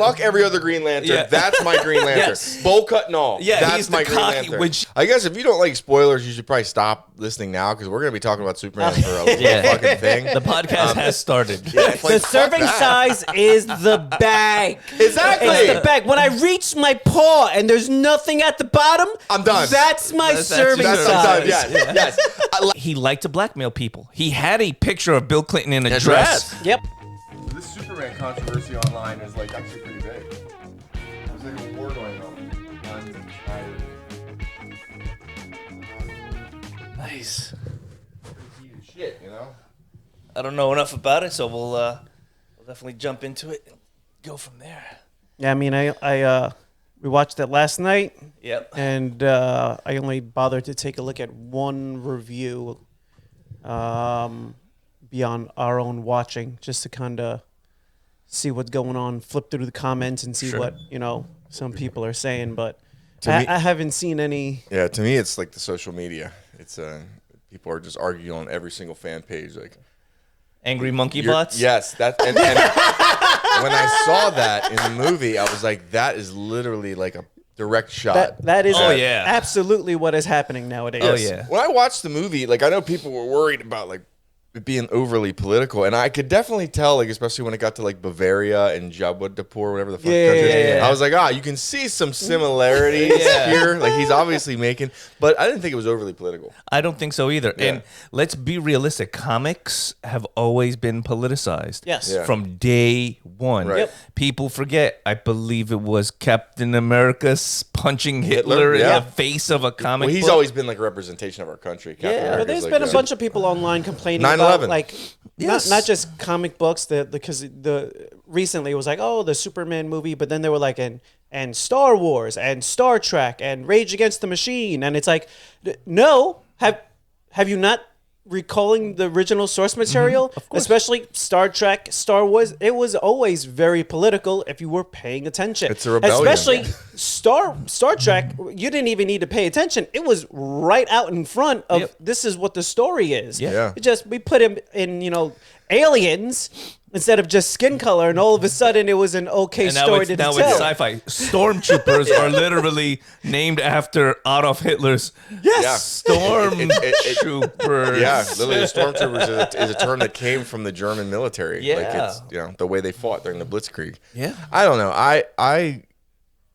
fuck every other Green Lantern. Yeah. That's my Green Lantern. Yes. Bowl cut and all. Yeah, that's my Green Lantern. I guess if you don't like spoilers, you should probably stop listening now because we're going to be talking about Superman for a little fucking thing. The podcast has started. Yeah, the serving size is the bag. Exactly. It's the bag. When I reach my paw and there's nothing at the bottom, I'm done. That's my serving size. Yes. He liked to blackmail people. He had a picture of Bill Clinton in a dress. Yep. This Superman controversy online is like actually pretty big. There's like a war going on. Nice. Pretty shit, you know. I don't know enough about it, so we'll definitely jump into it and go from there. Yeah, I mean, we watched it last night. Yep. And I only bothered to take a look at one review beyond our own watching, just to kind of see what's going on, flip through the comments and see what, some people are saying. But I haven't seen any. Yeah, to me, it's like the social media. It's people are just arguing on every single fan page, like angry monkey bots. Yes, that. And when I saw that in the movie, I was like, that is literally like a direct shot. That is absolutely what is happening nowadays. Oh yeah. When I watched the movie, like I know people were worried about like it being overly political, and I could definitely tell, like especially when it got to like Bavaria and Jawadapur, whatever the fuck country is. I was like, you can see some similarities here. Like he's obviously making, but I didn't think it was overly political. I don't think so either. Yeah. And let's be realistic. Comics have always been politicized. Yes. Yeah. From day one. Right. Yep. People forget, I believe it was Captain America punching Hitler in the face of a comic book. He's book. always been like a representation of our country. But there's been a bunch of people online complaining about like not just comic books, because recently it was like, the Superman movie, but then they were like and Star Wars and Star Trek and Rage Against the Machine, and it's like, no, have you not recalling the original source material, especially Star Trek, Star Wars? It was always very political if you were paying attention. It's a rebellion. Especially Star Trek, you didn't even need to pay attention. It was right out in front of this is what the story is. Yeah. We put him in, aliens instead of just skin color, and all of a sudden it was an story to tell. Now it's sci-fi. Stormtroopers are literally named after Adolf Hitler's stormtroopers. Yeah, literally, stormtroopers is a term that came from the German military. Yeah. Like it's the way they fought during the Blitzkrieg. Yeah. I don't know.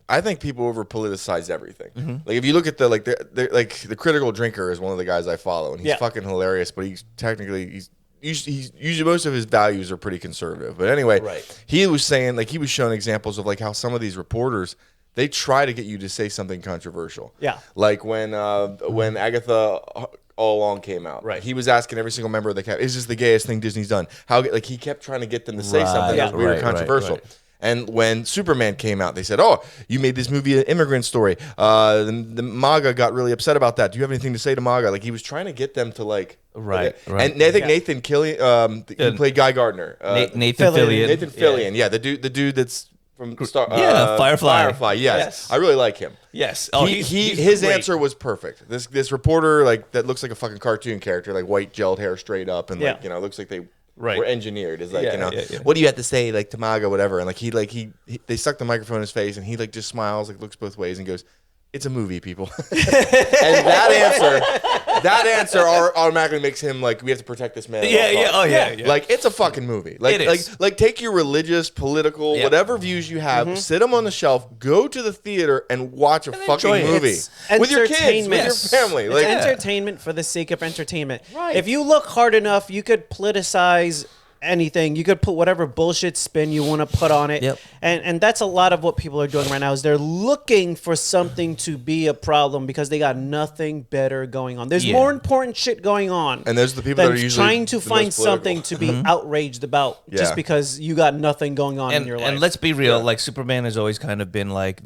I think people over politicize everything. Mm-hmm. Like if you look at the Critical Drinker is one of the guys I follow, and he's fucking hilarious. But he's usually most of his values are pretty conservative. But anyway, he was saying, like, he was showing examples of like how some of these reporters, they try to get you to say something controversial. Yeah. Like when Agatha All Along came out, he was asking every single member of the cast, is this the gayest thing Disney's done? He kept trying to get them to say something that was weird, controversial. And when Superman came out, they said, you made this movie an immigrant story. The MAGA got really upset about that. Do you have anything to say to MAGA? Like, he was trying to get them to, like... Right. And I think Nathan Killian, he played Guy Gardner. Nathan Fillion. Nathan Fillion, the dude that's from Firefly. Firefly, yes. I really like him. Yes. His answer was perfect. This reporter, like, that looks like a fucking cartoon character, like white gelled hair straight up, and like, looks like they... Were engineered. Is like, what do you have to say, like, to MAGA, whatever? And like he they stuck the microphone in his face, and he like just smiles, like looks both ways, and goes, "It's a movie, people." And that answer automatically makes him like, we have to protect this man. Like, it's a fucking movie. Like, like take your religious, political, whatever views you have, sit them on the shelf, go to the theater, and watch a fucking movie with your kids, with your family. Like, it's entertainment for the sake of entertainment. Right. If you look hard enough, you could politicize anything. You could put whatever bullshit spin you want to put on it. Yep. And that's a lot of what people are doing right now, is they're looking for something to be a problem because they got nothing better going on. There's more important shit going on. And those are the people that are usually trying to find something to be outraged about just because you got nothing going on in your life. And let's be real, like, Superman has always kind of been like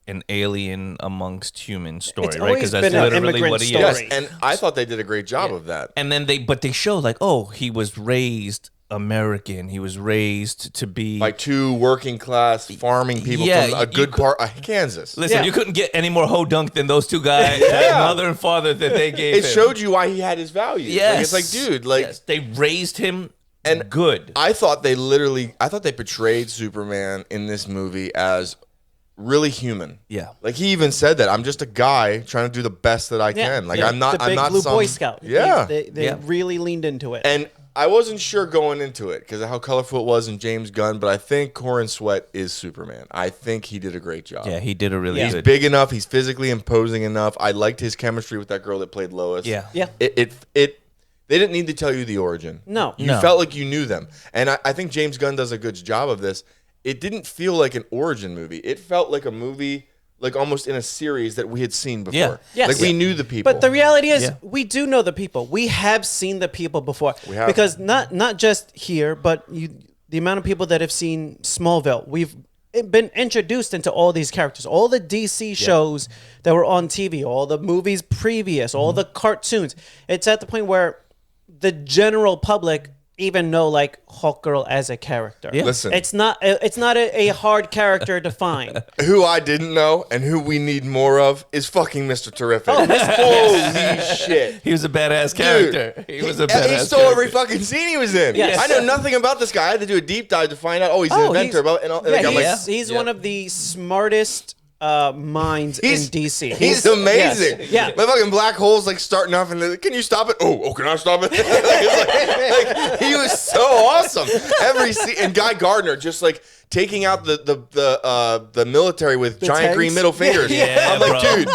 an alien amongst human story, right? Because that's literally what he is. Yes, and I thought they did a great job of that. And then they show like, he was raised American. He was raised to be by two working class farming people from a good part of Kansas. Listen, you couldn't get any more ho-dunk than those two guys, mother and father that they gave him. It showed you why he had his values. Yes. Like, it's like, dude, like they raised him and good. I thought they portrayed Superman in this movie as really human. Yeah. Like he even said that I'm just a guy trying to do the best that I can. Like I'm not blue some Boy Scout. Yeah. They really leaned into it. And I wasn't sure going into it because of how colorful it was in James Gunn, but I think Corin Sweat is Superman. I think he did a great job. Yeah, he did a really He's good. big enough. He's physically imposing enough. I liked his chemistry with that girl that played Lois. Yeah. Yeah. They didn't need to tell you the origin. No. You felt like you knew them. And I think James Gunn does a good job of this. It didn't feel like an origin movie. It felt like a movie, like almost in a series that we had seen before. Yeah. Yes. Like we knew the people. But the reality is, we do know the people. We have seen the people before. We have. Because not just here, but the amount of people that have seen Smallville. We've been introduced into all these characters. All the DC shows that were on TV, all the movies previous, all the cartoons. It's at the point where the general public even know like Hawkgirl as a character. Yeah. Listen, it's not a hard character to find. who I didn't know and who we need more of is fucking Mr. Terrific. Holy shit. He was a badass character. He was a badass He stole every fucking scene he was in. Yes. I know nothing about this guy. I had to do a deep dive to find out. Oh, he's an inventor. He's one of the smartest minds in DC. He's amazing. Yes. Yeah. My fucking black hole's like starting off and like, can you stop it? Oh, can I stop it? like, he was so awesome. Every scene, and Guy Gardner just like taking out the military with giant tanks? green middle fingers. Yeah, I'm like, dude,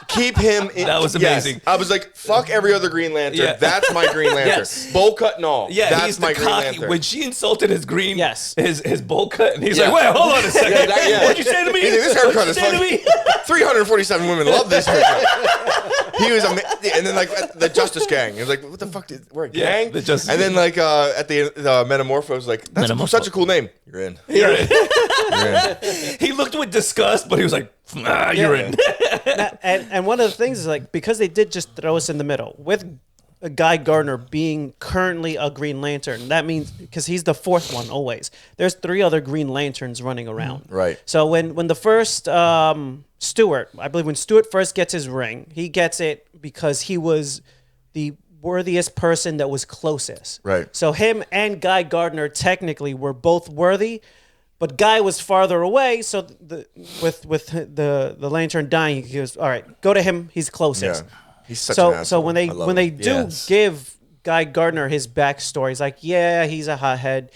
keep him in. That was amazing. Yes. I was like, fuck every other Green Lantern. Yeah. That's my Green Lantern. Yes. Bowl cut and all. Yeah, that's he's my the Green cocky. Lantern. When she insulted his green, Yes. his bowl cut, and he's Yeah. like, "Wait, hold on a second. Yeah. What'd you say to me? He's like, this haircut is What'd you say to fucking me?" 347 women love this haircut. He was amazing. And then like the Justice Gang. He was like, what the fuck? We're a Yeah, gang? the Justice and then Gang. like at the end, Metamorpho like, that's such a cool name. You're in. You're in. He looked with disgust, but he was like, "You're in." and one of the things is like because they did just throw us in the middle with Guy Gardner being currently a Green Lantern. That means because he's the fourth one always. There's 3 other Green Lanterns running around. Right. So when the first Stewart, I believe when Stewart first gets his ring, he gets it because he was the worthiest person that was closest. Right. So him and Guy Gardner technically were both worthy. But Guy was farther away, so with the Lantern dying, he goes, all right, go to him. He's closest. Yeah. He's such an asshole. So when they do give Guy Gardner his backstory, he's like, yeah, he's a hothead.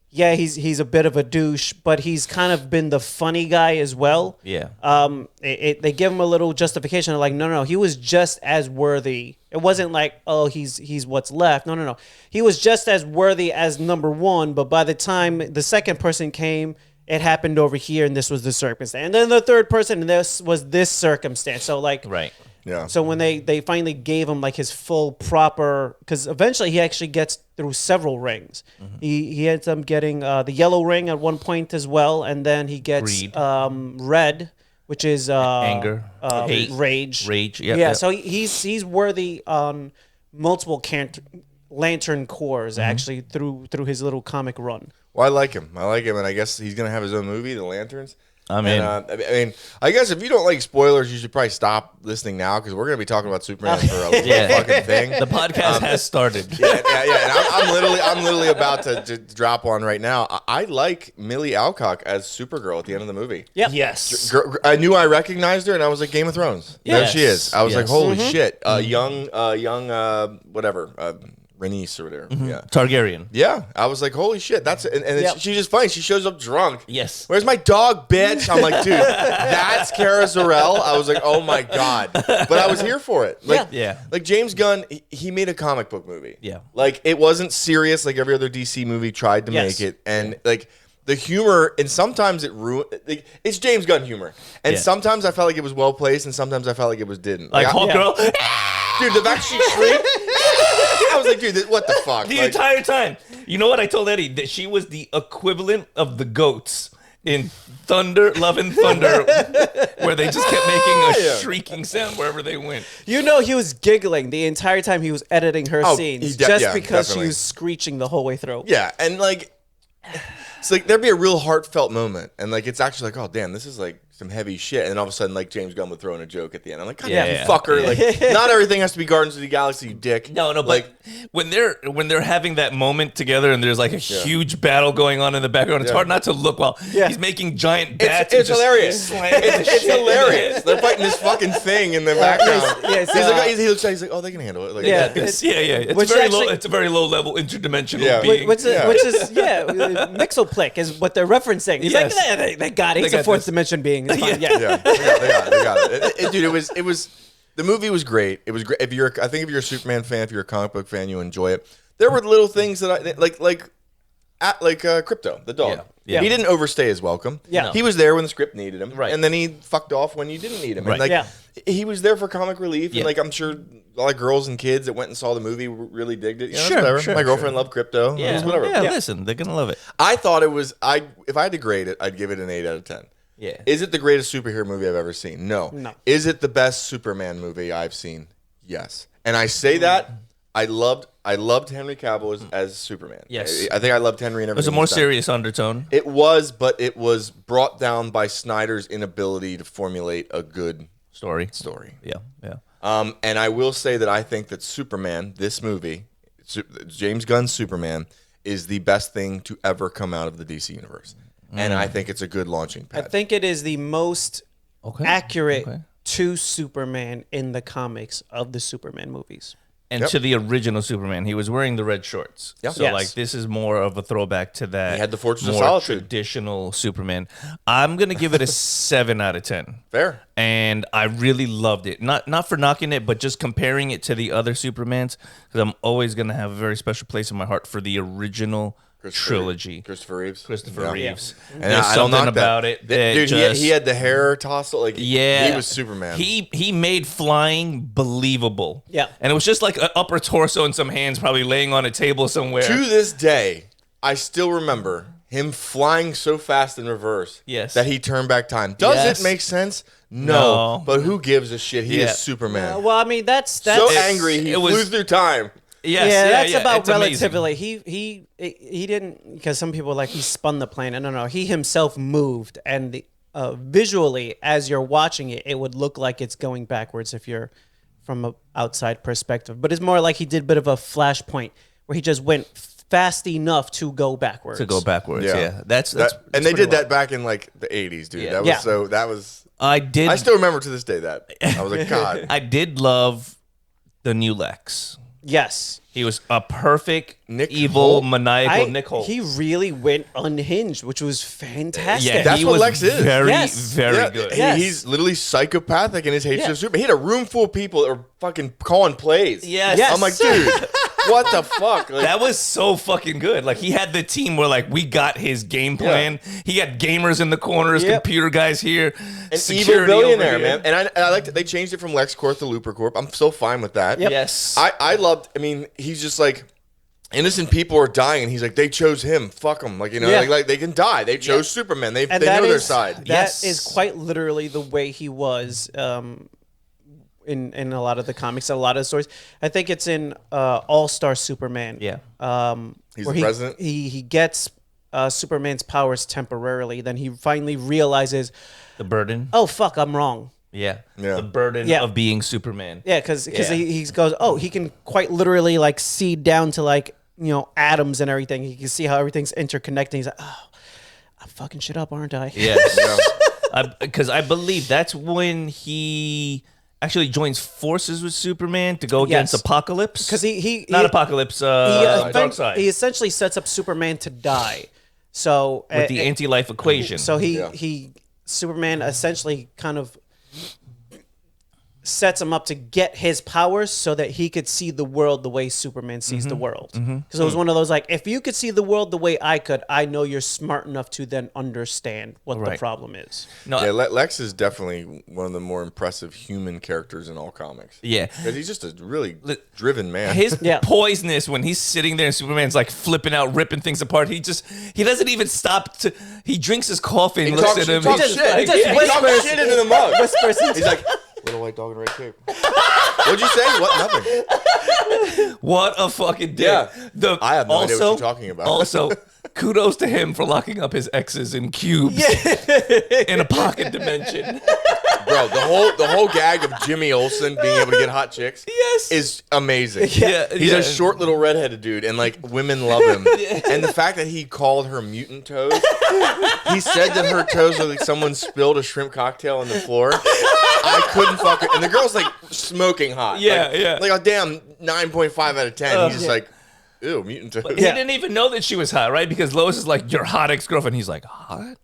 Yeah, he's a bit of a douche, but he's kind of been the funny guy as well. Yeah. They give him a little justification. They're like, no, he was just as worthy. It wasn't like, oh, he's what's left. No. He was just as worthy as number 1, but by the time the second person came, it happened over here, and this was the circumstance. And then the third person, and this was this circumstance. So like, Right. Yeah. So when they finally gave him like his full proper, because eventually he actually gets through several rings. Mm-hmm. He ends up getting the yellow ring at one point as well, and then he gets red, which is anger, hate, rage. Yeah. So he's worthy on multiple Lantern cores actually through his little comic run. Well, I like him, and I guess he's gonna have his own movie, The Lanterns. I mean, I guess if you don't like spoilers, you should probably stop listening now because we're gonna be talking about Superman for a fucking thing. The podcast has started. Yeah. And I'm literally about to drop one right now. I like Millie Alcock as Supergirl at the end of the movie. Yep. Yes. I knew I recognized her, and I was like, Game of Thrones. There Yes. she is. I was like, holy Mm-hmm. shit, young, whatever. Rhaenys or whatever. Mm-hmm. Yeah. Targaryen. Yeah, I was like, holy shit, that's it. And Yep. she's just funny. She shows up drunk. Yes. Where's my dog, bitch? I'm like, dude, that's Kara Zor-El. I was like, oh my God. But I was here for it. Like, Yeah. Like James Gunn, he made a comic book movie. Yeah. Like it wasn't serious like every other DC movie tried to Yes. make it. And like the humor, and sometimes it ruined. Like, it's James Gunn humor. And Yeah. sometimes I felt like it was well placed, and sometimes I felt like it was didn't. Like I- Hawkgirl. Dude, the fact she shrieked. I was like, dude, what the fuck? The Like, entire time. You know what I told Eddie? That she was the equivalent of the goats in Love and Thunder, where they just kept making a shrieking sound wherever they went. You know he was giggling the entire time he was editing her Oh, scenes he just yeah, because definitely. she was screeching the whole way through. Yeah, and like it's like there'd be a real heartfelt moment, and like it's actually like, oh damn, this is like some heavy shit, and then all of a sudden like James Gunn would throw in a joke at the end. I'm like, God damn, you fucker! Like, not everything has to be Guardians of the Galaxy, you dick. No, like when they're having that moment together, and there's like a huge battle going on in the background, it's hard not to look while he's making giant bats. It's hilarious. It's hilarious. They're fighting this fucking thing in the background. He looks like he's like, oh, they can handle it. Like, It's very low. It's a very low level interdimensional being. Which is Mixoplick is what they're referencing. He's like, they got it. He's a fourth dimension being. They got it. Dude, it was. The movie was great. It was great. I think if you're a Superman fan, if you're a comic book fan, you enjoy it. There were little things that I like Crypto, the dog. Yeah. He didn't overstay his welcome. Yeah. He was there when the script needed him. Right. And then he fucked off when you didn't need him. Right. And he was there for comic relief. And like I'm sure a lot of girls and kids that went and saw the movie really digged it. You know, whatever. My girlfriend loved Crypto. Yeah. Whatever. Yeah, listen, they're gonna love it. I thought it was if I had to grade it, I'd give it an 8 out of 10. Yeah. Is it the greatest superhero movie I've ever seen? No. Is it the best Superman movie I've seen? Yes. And I say that I loved Henry Cavill as Superman. Yes. I think I loved Henry and everything. There's a more serious undertone. It was, but it was brought down by Snyder's inability to formulate a good story. Yeah. And I will say that I think that Superman, this movie, James Gunn's Superman, is the best thing to ever come out of the DC universe. And I think it's a good launching pad. I think it is the most accurate to Superman in the comics of the Superman movies. And to the original Superman, he was wearing the red shorts. Yep. So like this is more of a throwback to that. He had the Fortress of more Solitude. Traditional Superman. I'm gonna give it a 7 out of 10. Fair. And I really loved it. Not for knocking it, but just comparing it to the other Supermans, because I'm always gonna have a very special place in my heart for the original trilogy. Christopher Reeves. And there's something about it that dude, just, he had the hair tossle. Like, he was Superman. He made flying believable. Yeah. And it was just like an upper torso and some hands probably laying on a table somewhere. To this day, I still remember him flying so fast in reverse that he turned back time. Does it make sense? No. But who gives a shit? He is Superman. Well, I mean, that's so angry he flew through time. That's about relatively. He didn't, because some people are like he spun the plane. No. He himself moved, and visually, as you're watching it, it would look like it's going backwards if you're from an outside perspective. But it's more like he did a bit of a flashpoint where he just went fast enough to go backwards. That's and they did that back in like the 80s, dude. That was I still remember to this day that. I was like, God. I did love the new Lex. Yes. He was a perfect, evil, maniacal Nick Holt. He really went unhinged, which was fantastic. Yeah, that's what Lex is. Very good. Yes. He's literally psychopathic in his hatred of Superman. He had a room full of people that were fucking calling plays. Yes. I'm like, dude, what the fuck? Like, that was so fucking good. Like, he had the team where, like, we got his game plan. He had gamers in the corners, computer guys here, an evil billionaire, man. And I liked it. They changed it from LexCorp to LuperCorp. I'm so fine with that. Yep. Yes. I loved, I mean, he's just like, innocent people are dying, and he's like, they chose him. Fuck them. Like, you know, like they can die. They chose Superman. They know their side. That is quite literally the way he was in a lot of the comics, a lot of the stories. I think it's in All-Star Superman. Yeah. He's the president. He gets Superman's powers temporarily. Then he finally realizes the burden. Oh, fuck, I'm wrong. Yeah. The burden of being Superman. Yeah, because he goes, oh, he can quite literally like see down to like, you know, atoms and everything. He can see how everything's interconnecting. He's like, oh, I'm fucking shit up, aren't I? Yes. Because I believe that's when he actually joins forces with Superman to go against Apocalypse. Because he Apocalypse, Darkseid. He essentially sets up Superman to die. So with the anti-life equation. So Superman essentially kind of sets him up to get his powers so that he could see the world the way Superman sees the world. Because it was one of those like, if you could see the world the way I could, I know you're smart enough to then understand what the problem is. Lex is definitely one of the more impressive human characters in all comics. Yeah. Because he's just a really driven man. His poisonous, when he's sitting there and Superman's like flipping out, ripping things apart, he doesn't even stop to, he drinks his coffee and looks at him. He just whispers shit into the mug. He's like, little white dog in a red cape. What'd you say? What? Nothing. What a fucking dick. Yeah. I have no idea what you're talking about. Also, kudos to him for locking up his exes in cubes in a pocket dimension. Bro, the whole gag of Jimmy Olsen being able to get hot chicks is amazing. He's a short little redheaded dude, and like women love him. And the fact that he called her mutant toes, he said that her toes were like someone spilled a shrimp cocktail on the floor. I couldn't fucking. And the girl's like smoking hot. Like a damn 9.5 out of 10. He's just like, ew, mutant toes. But he didn't even know that she was hot, right? Because Lois is like, your hot ex-girlfriend. He's like, hot?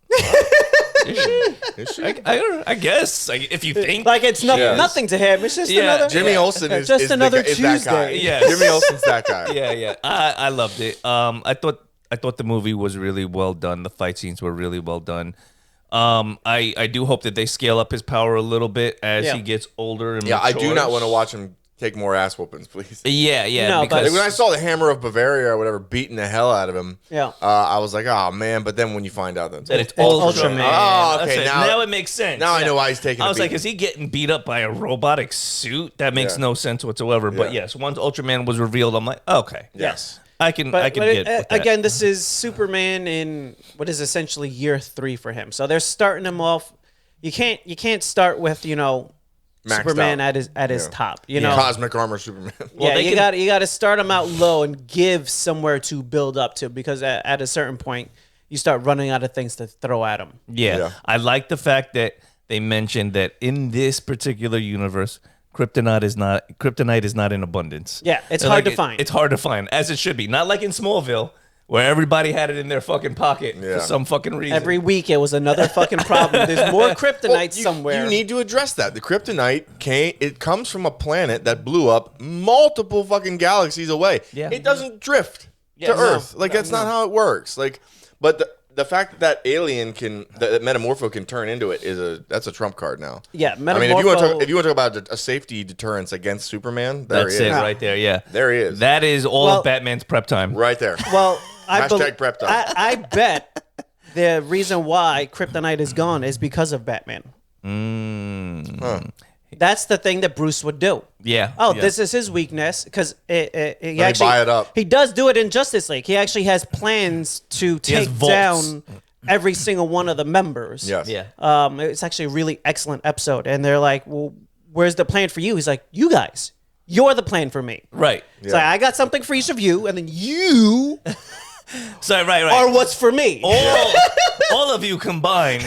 Is she? I guess. Like, if you think. Like, it's nothing to him. It's just another. Jimmy Olsen is another is Tuesday. that guy. Yeah. Jimmy Olsen's that guy. Yeah. I loved it. I thought the movie was really well done. The fight scenes were really well done. I do hope that they scale up his power a little bit as he gets older and I do not want to watch him take more ass whoopings, please. Yeah. No, because when I saw the Hammer of Bavaria or whatever beating the hell out of him, I was like, oh man. But then when you find out that it's Ultraman. Oh, okay. Now it makes sense. Now I know why he's taking. I was like, is he getting beat up by a robotic suit? That makes no sense whatsoever. But yes, once Ultraman was revealed, I'm like, okay, yes. I can get with that. Again, this is Superman in what is essentially year 3 for him. So they're starting him off. You can't start with Maxed Superman out. at his top. You know, cosmic armor Superman. Well, you got to start him out low and give somewhere to build up to, because at a certain point you start running out of things to throw at him. Yeah. I like the fact that they mentioned that in this particular universe, kryptonite is not in abundance. Yeah, it's hard to find. It's hard to find, as it should be. Not like in Smallville, where everybody had it in their fucking pocket for some fucking reason. Every week it was another fucking problem. There's more kryptonite somewhere. You need to address that. The kryptonite it comes from a planet that blew up multiple fucking galaxies away. Yeah. It doesn't drift to Earth. That's not how it works. But the fact that alien that Metamorpho can turn into it that's a trump card now. Yeah, Metamorpho. I mean, if you want to talk about a safety deterrence against Superman, that's it right there. Yeah, there he is. That is all of Batman's prep time right there. Well, hashtag prep time. I bet the reason why kryptonite is gone is because of Batman. That's the thing that Bruce would do. Yeah. This is his weakness, because he actually buy it up. He does do it in Justice League. He actually has plans to take down every single one of the members. Yes. Yeah. It's actually a really excellent episode, and they're like, "Well, where's the plan for you?" He's like, "You guys, you're the plan for me." Right. So I got something for each of you, and then you. So right. Or what's for me? All of you combined.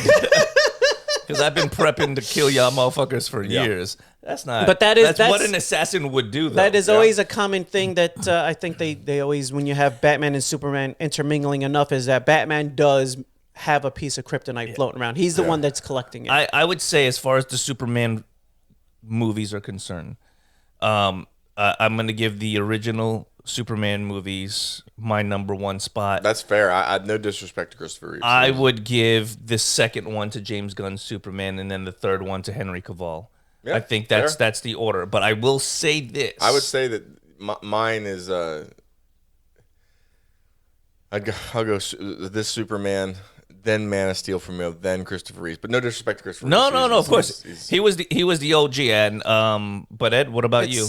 Because I've been prepping to kill y'all motherfuckers for years. That's not. But that's what an assassin would do, though. That is always a common thing that I think they always, when you have Batman and Superman intermingling enough, is that Batman does have a piece of kryptonite floating around. He's the one that's collecting it. I would say, as far as the Superman movies are concerned, I'm going to give the original Superman movies my number 1 spot. That's fair. I no disrespect to Christopher Reeve. I would give the second one to James Gunn's Superman, and then the third one to Henry Cavill. I think that's the order. But I will say this. I would say that mine is I'll go this Superman, then Man of Steel for me, then Christopher Reeve. But no disrespect to Christopher Reeve. No, of course. He was the OG, and but Ed, what about you?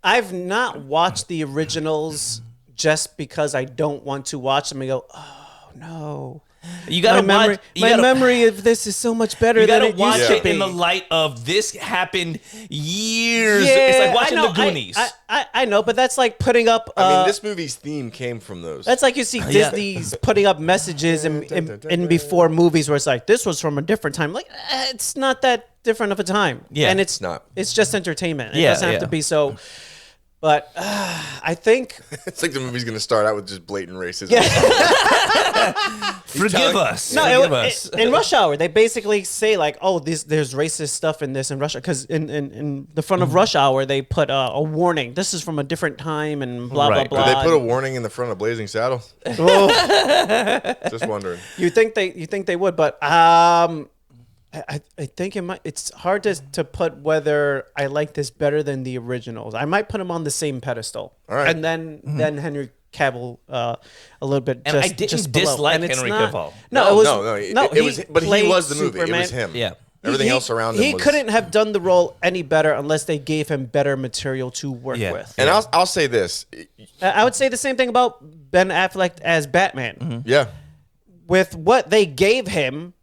I've not watched the originals just because I don't want to watch them and go, oh no. You gotta my memory of this is so much better than it watch used to it be. in the light of this happened years. It's like watching the Goonies. I know, but that's like putting up. I mean, this movie's theme came from those. That's like you see Disney's putting up messages in before movies where it's like, this was from a different time. Like, it's not that different of a time. Yeah, and it's not. It's just entertainment. It doesn't have to be so. But I think it's like the movie's going to start out with just blatant racism. Yeah. Forgive us. No, in Rush Hour, they basically say like, "Oh, there's racist stuff in this in Russia," because in the front of Rush Hour they put a warning. This is from a different time and blah blah blah. Did they put a warning in the front of Blazing Saddles? Just wondering. You think they would, but I think it's hard to put whether I like this better than the originals. I might put them on the same pedestal. All right. And then Henry Cavill a little bit. And I didn't dislike Henry Cavill. He was the movie. Superman. It was him. Yeah. Everything else around him. He couldn't have done the role any better unless they gave him better material to work with. And I'll say this. I would say the same thing about Ben Affleck as Batman. Mm-hmm. Yeah. With what they gave him,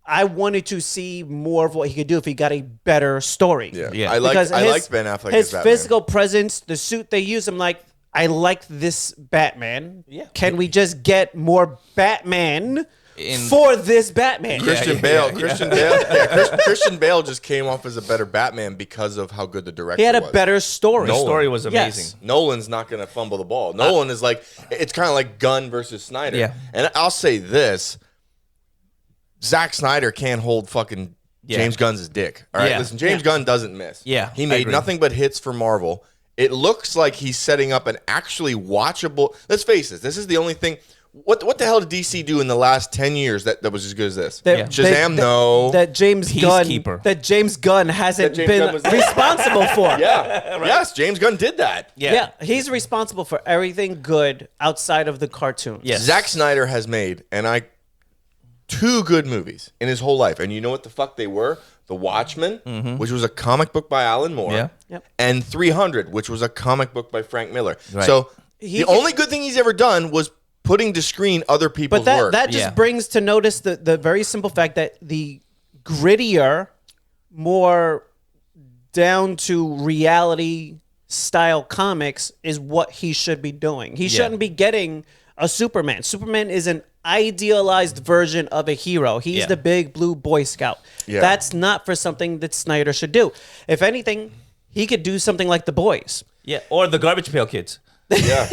I wanted to see more of what he could do if he got a better story. Yeah. I liked Ben Affleck his as Batman. physical presence, the suit they use, I'm like, I like this Batman. Yeah. Can we just get more Batman for this Batman? Christian Bale. Christian Bale just came off as a better Batman because of how good the director was. He had a better story. The story was amazing. Yes. Nolan's not going to fumble the ball. Nolan is like, it's kind of like Gunn versus Snyder. Yeah. And I'll say this. Zack Snyder can't hold fucking James Gunn's dick. All right, listen, James Gunn doesn't miss. Yeah, he made nothing but hits for Marvel. It looks like he's setting up an actually watchable. Let's face it, this is the only thing. What the hell did DC do in the last 10 years that was as good as this? Shazam, no. That James Gunn hasn't been responsible for. Yeah. Right. Yes, James Gunn did that. Yeah, he's responsible for everything good outside of the cartoons. Yes. Zack Snyder has made, two good movies in his whole life. And you know what the fuck they were? The Watchmen, which was a comic book by Alan Moore, and 300, which was a comic book by Frank Miller. Right. So the only good thing he's ever done was putting to screen other people's work. But that just brings to notice the very simple fact that the grittier, more down to reality style comics is what he should be doing. He shouldn't be getting a Superman. Superman is an idealized version of a hero. He's the big blue Boy Scout. Yeah. That's not for something that Snyder should do. If anything, he could do something like The Boys. Yeah, or the Garbage Pail Kids. Yeah.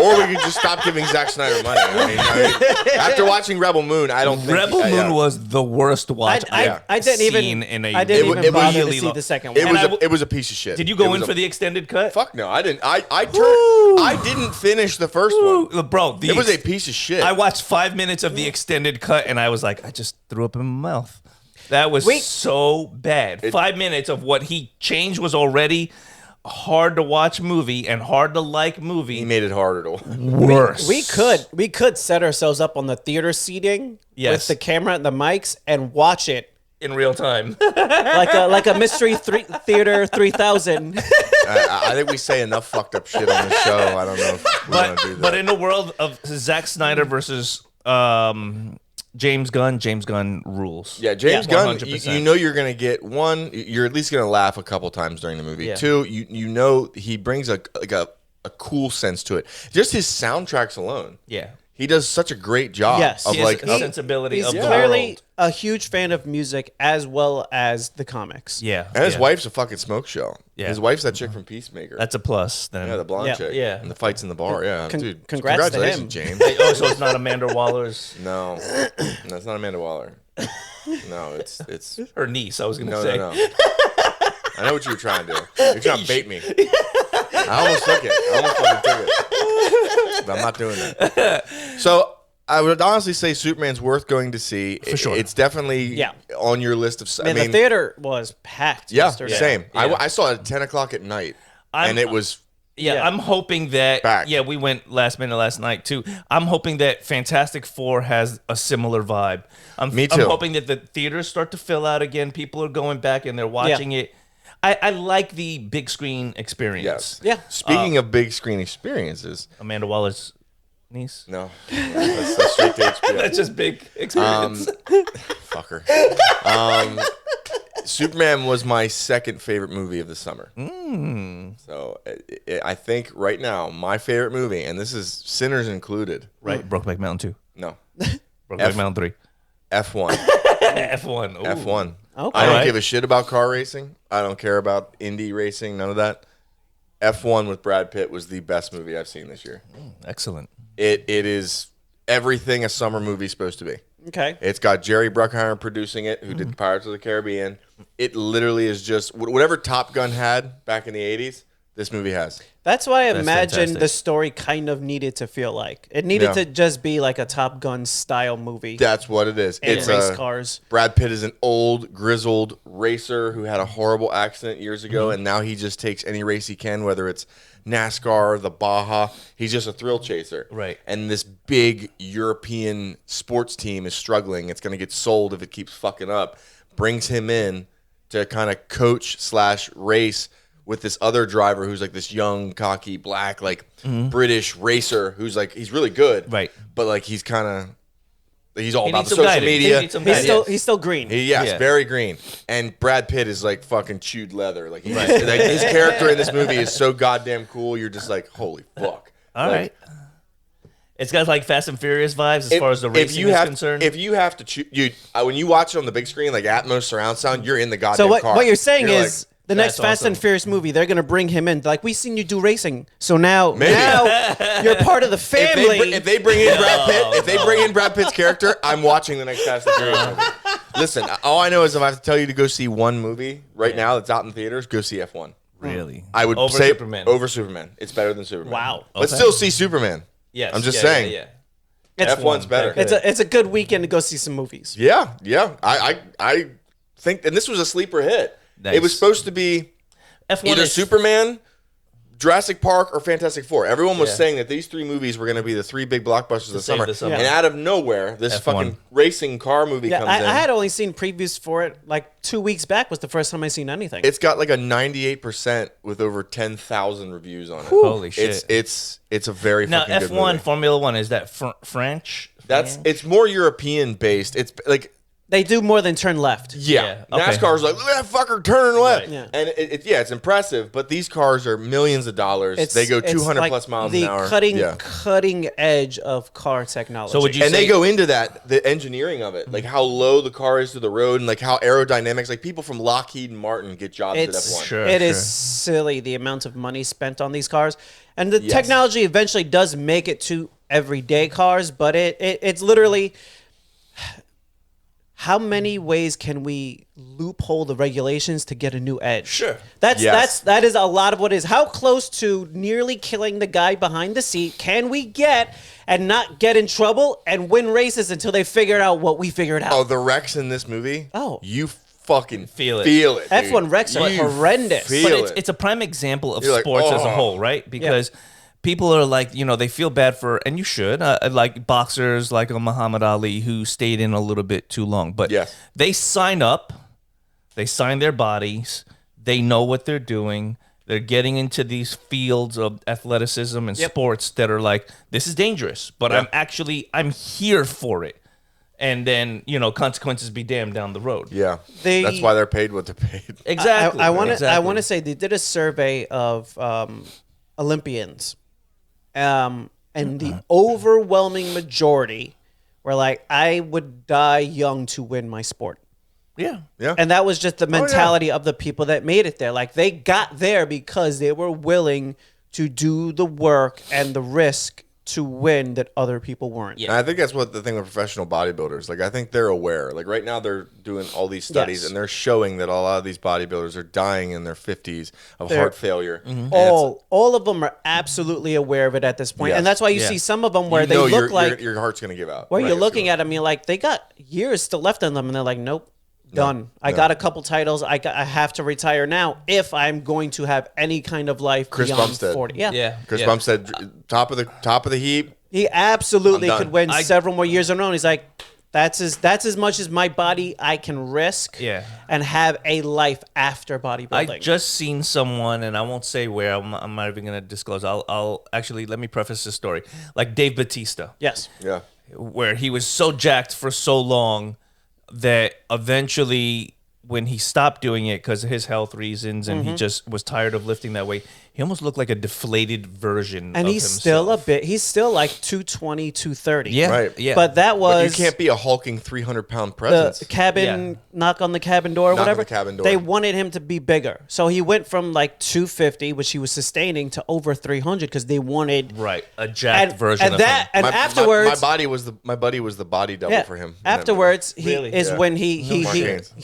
Or we could just stop giving Zack Snyder money. I mean, after watching Rebel Moon, I don't think Rebel Moon was the worst watch I didn't even bother to see the second one. It was a piece of shit. Did you go in for the extended cut? Fuck no, I didn't. I didn't finish the first one, bro. It was a piece of shit. I watched 5 minutes of the extended cut, and I was like, I just threw up in my mouth. That was so bad. 5 minutes of what he changed was already hard to watch movie and hard to like movie. He made it harder to watch. Worse. We could set ourselves up on the theater seating with the camera and the mics and watch it in real time, like a Mystery Theater 3000. I think we say enough fucked up shit on the show. I don't know if we want to do that. But in the world of Zack Snyder versus James Gunn rules. Yeah, James Gunn, you know you're going to get one, you're at least going to laugh a couple times during the movie. Yeah. Two, you know he brings a cool sense to it. Just his soundtracks alone. Yeah. He does such a great job of sensibility he's of the clearly world. A huge fan of music as well as the comics. Yeah. And his wife's a fucking smoke show. Yeah. His wife's that chick from Peacemaker. That's a plus. Then. Yeah, the blonde chick. Yeah. And the fights in the bar. Yeah. Dude, congrats congratulations, to him. James. So it's not Amanda Waller's. No, it's not Amanda Waller. No, it's her niece. I was gonna say. No. I know what you were trying to do. You're trying to bait me. I almost took it. I almost fucking took it. But I'm not doing that. So I would honestly say Superman's worth going to see. For sure. It's definitely on your list of... I mean, the theater was packed yesterday. Same. Yeah. I saw it at 10 o'clock at night, and it was... Yeah, I'm hoping that... Back. Yeah, we went last minute last night, too. I'm hoping that Fantastic Four has a similar vibe. Me too. I'm hoping that the theaters start to fill out again. People are going back, and they're watching it. I like the big screen experience. Yes. Yeah. Speaking of big screen experiences... Amanda Waller's niece? No. That's straight to HBO. That's just big experience. Fucker. Superman was my second favorite movie of the summer. So I think right now, my favorite movie, and this is Sinners included. Right. Brokeback Mountain 2. No. Brokeback Mountain 3. F1. F1. Ooh. F1. Okay. I don't give a shit about car racing. I don't care about indie racing. None of that. F1 with Brad Pitt was the best movie I've seen this year. Excellent. It is everything a summer movie's supposed to be. Okay. It's got Jerry Bruckheimer producing it, who did Pirates of the Caribbean. It literally is just whatever Top Gun had back in the 80s, this movie has. That's why I imagine the story kind of needed to feel like. It needed to just be like a Top Gun style movie. That's what it is. It's race cars. Brad Pitt is an old, grizzled racer who had a horrible accident years ago, and now he just takes any race he can, whether it's NASCAR, the Baja. He's just a thrill chaser. Right. And this big European sports team is struggling. It's going to get sold if it keeps fucking up. Brings him in to kind of coach / race with this other driver who's like this young, cocky, black, like British racer who's like he's really good, right? But like he's kind of he's all about the social media. He's still green. Yes, very green. And Brad Pitt is like fucking chewed leather. Like, like his character in this movie is so goddamn cool. You're just like, holy fuck. All right. It's got like Fast and Furious vibes as far as the racing is concerned. If you have to choose, when you watch it on the big screen, like Atmos surround sound, you're in the goddamn car. So what you're saying is the next Fast and Furious movie, they're going to bring him in. Like, we've seen you do racing, so now you're part of the family. If they bring in Brad Pitt, if they bring in Brad Pitt's character, I'm watching the next Fast and Furious movie. Listen, all I know is if I have to tell you to go see one movie right now that's out in theaters, go see F1. Really? I would over say Superman. Over Superman. It's better than Superman. Wow. But still see Superman. Yes. I'm just saying. Yeah. F1's better. It's a good weekend to go see some movies. Yeah. I think, and this was a sleeper hit. Nice. It was supposed to be F1 either Superman, Jurassic Park, or Fantastic Four. Everyone was saying that these three movies were going to be the three big blockbusters of the summer. Yeah. And out of nowhere, this fucking racing car movie comes in. I had only seen previews for it like 2 weeks back was the first time I seen anything. It's got like a 98% with over 10,000 reviews on it. Holy shit. It's a very fucking good movie. Now, F1 Formula One, is that French? It's more European based. It's like they do more than turn left. Yeah. Okay. NASCAR's like, look at that fucker turning left. Right. Yeah. And it's impressive, but these cars are millions of dollars. They go 200 like plus miles an hour. Cutting edge of car technology. So would you they go into the engineering of it, like how low the car is to the road and like how aerodynamics, like people from Lockheed Martin get jobs at F1. It is silly the amount of money spent on these cars. And the technology eventually does make it to everyday cars, but it's literally... How many ways can we loophole the regulations to get a new edge? Sure. That is a lot of what it is. How close to nearly killing the guy behind the seat can we get and not get in trouble and win races until they figure out what we figured out? Oh, the wrecks in this movie? Oh. You fucking feel it. F1 wrecks are horrendous. But it's a prime example of sports as a whole, right? Because... people are like, they feel bad for, and you should, like boxers like Muhammad Ali who stayed in a little bit too long. But they sign up, they sign their bodies, they know what they're doing. They're getting into these fields of athleticism and sports that are like, this is dangerous, but I'm here for it. And then, consequences be damned down the road. Yeah. That's why they're paid what they're paid. Exactly. I want to say they did a survey of Olympians. And the overwhelming majority were like, I would die young to win my sport. Yeah. And that was just the mentality of the people that made it there. Like, they got there because they were willing to do the work and the risk to win that other people weren't. Yeah. And I think that's what the thing with professional bodybuilders. Like, I think they're aware. Like, right now they're doing all these studies and they're showing that a lot of these bodybuilders are dying in their 50s of heart failure. Mm-hmm. All of them are absolutely aware of it at this point. Yes. And that's why you see some of them where they look like your heart's going to give out. Where you're looking at them, you're like, they got years still left in them, and they're like, nope. Done. I got a couple titles. I have to retire now if I'm going to have any kind of life beyond Bumstead. 40. Chris Bumstead, top of the heap. He absolutely could win several more years in a row. He's like, that's as much as my body I can risk and have a life after bodybuilding. I just seen someone, and I won't say where. I'm not even going to disclose. I'll actually, let me preface this story. Like Dave Bautista. Yes. Yeah. Where he was so jacked for so long that eventually when he stopped doing it because of his health reasons and he just was tired of lifting that way, he almost looked like a deflated version of himself. And he's still like 220, 230. Yeah. Right. Yeah. But you can't be a hulking 300-pound presence. The cabin, knock on the cabin door or whatever. On the cabin door. They wanted him to be bigger. So he went from like 250, which he was sustaining, to over 300 because they wanted... Right. A jacked version of him. And afterwards... My buddy was the body double for him. Afterwards, when he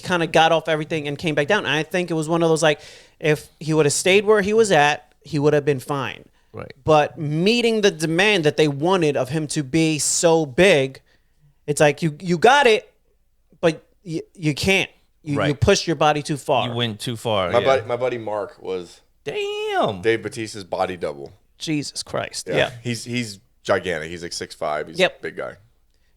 kind of got off everything and came back down. And I think it was one of those like, if he would have stayed where he was at, he would have been fine. Right. But meeting the demand that they wanted of him to be so big, it's like you got it, but you can't. You pushed your body too far. You went too far. My buddy Mark was Dave Bautista's body double. Jesus Christ. Yeah. He's gigantic. He's like 6'5". He's a big guy.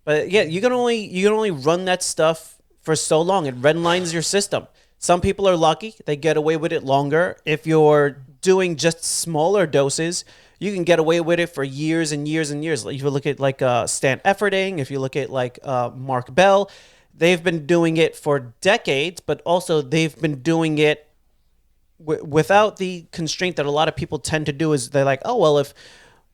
But you can only run that stuff for so long. It redlines your system. Some people are lucky. They get away with it longer. If you're doing just smaller doses, you can get away with it for years and years and years. If you look at like Stan Efferding, if you look at like Mark Bell, they've been doing it for decades, but also they've been doing it without the constraint that a lot of people tend to do is they're like, oh, well, if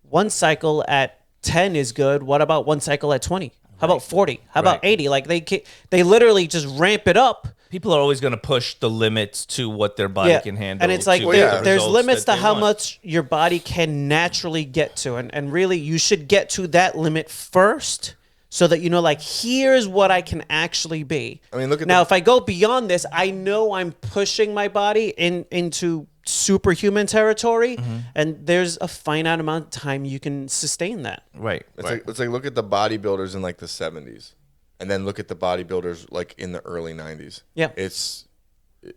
one cycle at 10 is good, what about one cycle at 20? How about 40? How about 80? Like they literally just ramp it up. People are always going to push the limits to what their body can handle. And it's like there's limits to how much your body can naturally get to. And really, you should get to that limit first so that you know, like, here's what I can actually be. I mean, look at now, if I go beyond this, I know I'm pushing my body into superhuman territory, and there's a finite amount of time you can sustain that. Right. It's like look at the bodybuilders in like the 70s. And then look at the bodybuilders like in the early 90s. Yeah.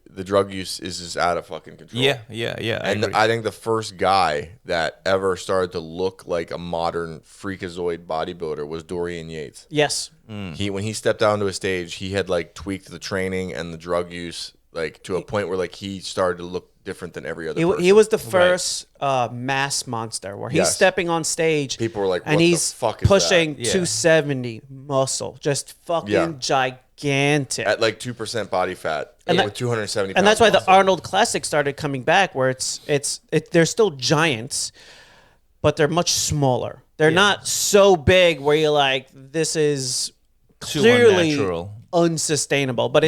The drug use is just out of fucking control. Yeah. And I think the first guy that ever started to look like a modern freakazoid bodybuilder was Dorian Yates. Yes. When he stepped onto a stage, he had like tweaked the training and the drug use like to a point where like he started to look different than every other person. He was the first mass monster where he's stepping on stage. People were like, what and he's the fuck is pushing that? 270 muscle, just fucking gigantic. At like 2% body fat with 270 pounds. And that's why muscle. the Arnold Classic started coming back where they're still giants, but they're much smaller. They're not so big where you're like, this is clearly unsustainable. But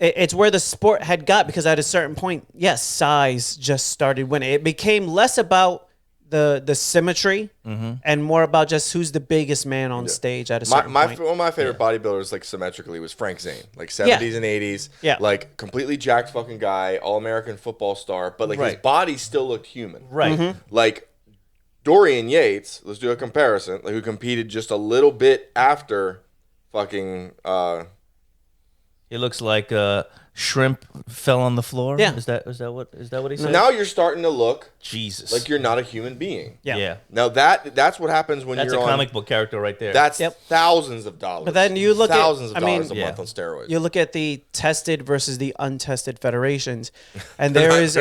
it's where the sport had got, because at a certain point, yes, size just started winning. It became less about the symmetry and more about just who's the biggest man on stage at a certain point. One of my favorite bodybuilders, like symmetrically, was Frank Zane, like 70s and 80s, like completely jacked fucking guy, all-American football star, but like his body still looked human. Right. Like Dorian Yates, let's do a comparison, like who competed just a little bit after fucking... It looks like a shrimp fell on the floor. Yeah. Is that what he said? Now you're starting to look Jesus like you're not a human being. Yeah. Now that's what happens when that's you're a comic book character right there. That's thousands of dollars. But then you look at thousands of dollars a month on steroids. You look at the tested versus the untested federations, and there is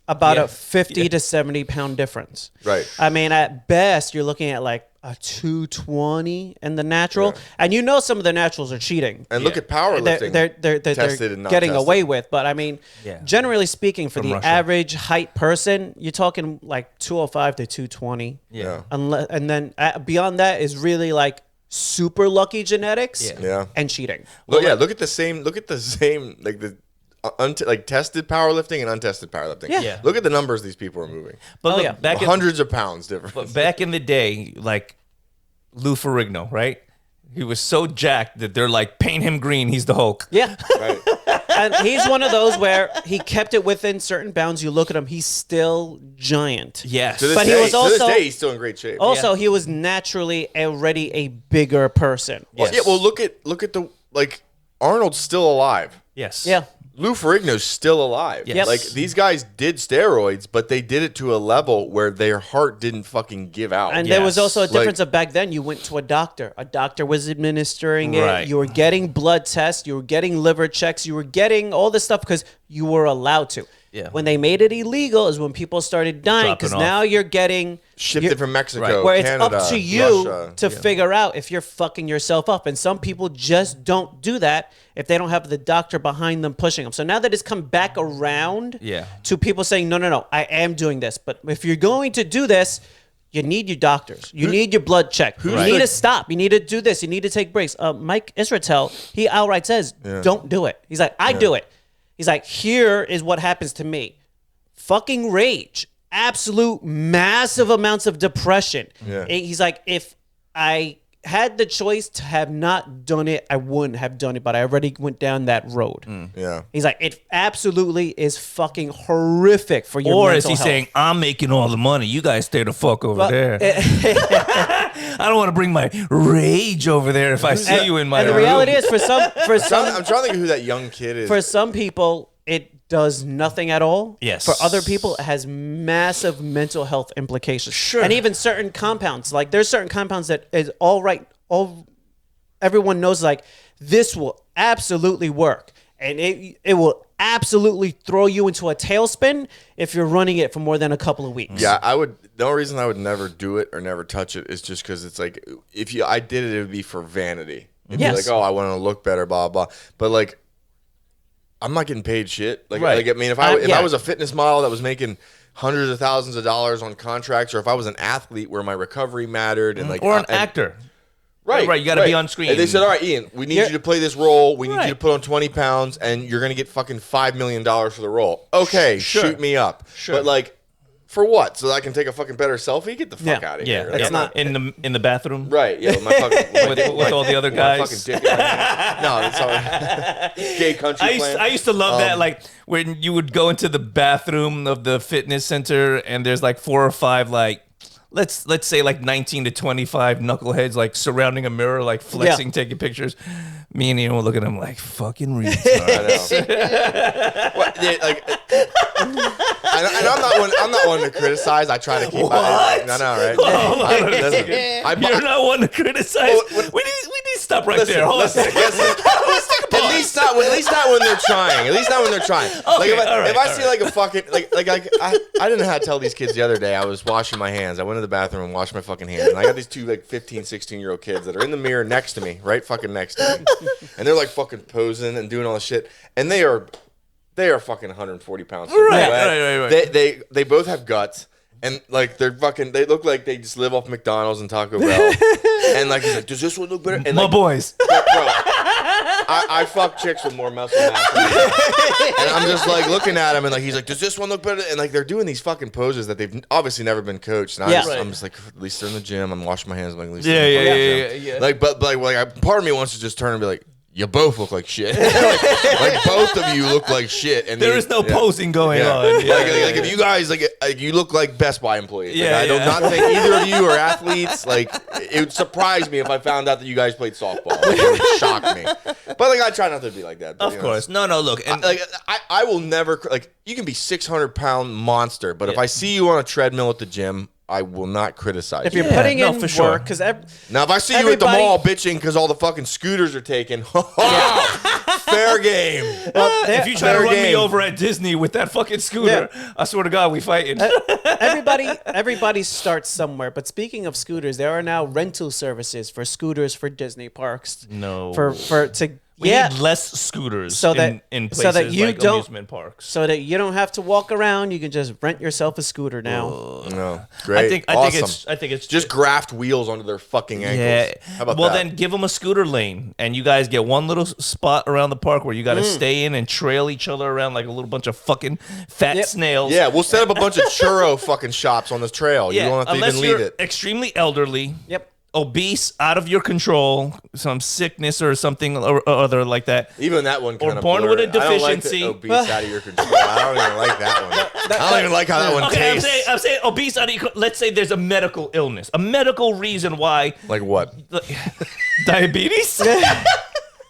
about a 50 to 70 pound difference. Right. I mean, at best, you're looking at like a 220 in the natural, and you know some of the naturals are cheating. And look at powerlifting. They're tested and not getting tested. Away with, but I mean, generally speaking, for the average height person, you're talking like 205 to 220. Yeah. And then beyond that is really like super lucky genetics. And cheating. Look at the same like the like tested powerlifting and untested powerlifting. Yeah. Look at the numbers these people are moving. But look, back hundreds of pounds different. But back in the day, like Lou Ferrigno, right? He was so jacked that they're like, paint him green. He's the Hulk. Yeah. Right. And he's one of those where he kept it within certain bounds. You look at him, he's still giant. Yes. To this day, he's still in great shape. Also, he was naturally already a bigger person. Yes. Yeah, well, look at the, like, Arnold's still alive. Yes. Yeah. Lou Ferrigno's still alive. Yes. Like, these guys did steroids, but they did it to a level where their heart didn't fucking give out. And there was also a difference of back then. You went to a doctor. A doctor was administering it. You were getting blood tests. You were getting liver checks. You were getting all this stuff because you were allowed to. Yeah. When they made it illegal is when people started dying, because now you're getting... shipped it from Mexico, where Canada, it's up to you Russia. to figure out if you're fucking yourself up. And some people just don't do that if they don't have the doctor behind them pushing them. So now that it's come back around to people saying, no, I am doing this. But if you're going to do this, you need your doctors. You need your blood check. You need to stop. You need to do this. You need to take breaks. Mike Israetel, he outright says, don't do it. He's like, I do it. He's like, here is what happens to me. Fucking rage. Absolute massive amounts of depression. Yeah. He's like, if I had the choice to have not done it, I wouldn't have done it, but I already went down that road. Yeah. He's like, it absolutely is fucking horrific for your mental mental health. Or is he saying, I'm making all the money, you guys stay the fuck over there. I don't want to bring my rage over there if I see you in my room. And the reality is, for some, I'm trying to think of who that young kid is. For some people, it does nothing at all. Yes. For other people, it has massive mental health implications. Sure. And even certain compounds, like there's certain compounds that is all everyone knows like this will absolutely work, and it will absolutely throw you into a tailspin if you're running it for more than a couple of weeks. Yeah, I would. The only reason I would never do it or never touch it is just because it's like I did it, it would be for vanity. It'd be like, oh, I want to look better, blah blah. But like, I'm not getting paid shit. Like, I mean, if I was a fitness model that was making hundreds of thousands of dollars on contracts, or if I was an athlete where my recovery mattered, and like, or an actor. Right, you got to be on screen. And they said, all right, Ian, we need you to play this role. We need you to put on 20 pounds, and you're going to get fucking $5 million for the role. Okay, shoot me up. Sure. But like, for what? So that I can take a fucking better selfie? Get the fuck out of here. It's not in the bathroom. Right, yeah, with my fucking with all the other guys. Fucking dick in my hand. No, it's all gay country I used to love that, like when you would go into the bathroom of the fitness center, and there's like 4 or 5 like, let's say like 19 to 25 knuckleheads like surrounding a mirror, like flexing, taking pictures. Me and Ian will look at them like fucking retards. I'm not one to criticize. I try to keep. Right? You're not one to criticize. We need to stop right there. Hold on. At least not when they're trying. Okay, if I see like a fucking I didn't know how to tell these kids the other day. I was washing my hands. I went to the bathroom and washed my fucking hands, and I got these 2 like 15, 16-year-old kids that are in the mirror next to me, right fucking next to me, and they're like fucking posing and doing all this shit, and they are fucking 140 pounds. Right. They both have guts. And like they look like they just live off McDonald's and Taco Bell. And like he's like, does this one look better? And my boys. Bro, I fuck chicks with more muscle mass than me. And I'm just like looking at him, and like he's like, does this one look better? And like they're doing these fucking poses that they've obviously never been coached. And I'm just like, at least they're in the gym. I'm washing my hands. I'm like, at least they're in the gym. Like, but like part of me wants to just turn and be like, you both look like shit. like both of you look like shit. And there is no posing going on. Like if you guys like you look like Best Buy employees. I do not think either of you are athletes. Like it would surprise me if I found out that you guys played softball. Like, it would shock me. But like I try not to be like that. But, of course. No. Look, and I will never like. You can be 600-pound monster, but if I see you on a treadmill at the gym, I will not criticize if you're putting in for sure. work. Because now, if I see you at the mall bitching because all the fucking scooters are taken, fair game. Well, if you try to run me over at Disney with that fucking scooter, I swear to God, we fighting. Everybody starts somewhere. But speaking of scooters, there are now rental services for scooters for Disney parks. No, We need less scooters in places like amusement parks. So that you don't have to walk around. You can just rent yourself a scooter now. No, great. I think it's just graft wheels onto their fucking ankles. Yeah. How about that? Well, then give them a scooter lane, and you guys get one little spot around the park where you got to stay in and trail each other around like a little bunch of fucking fat snails. Yeah, we'll set up a bunch of churro fucking shops on this trail. You don't have to even leave it. Extremely elderly. Yep. Obese, out of your control, some sickness or something or other like that. Even that one kind of born with a deficiency. I don't like the obese out of your control. I don't even like that one. I don't even like how that one tastes. I'm saying obese out of your. Let's say there's a medical illness, a medical reason why. Like what? Diabetes.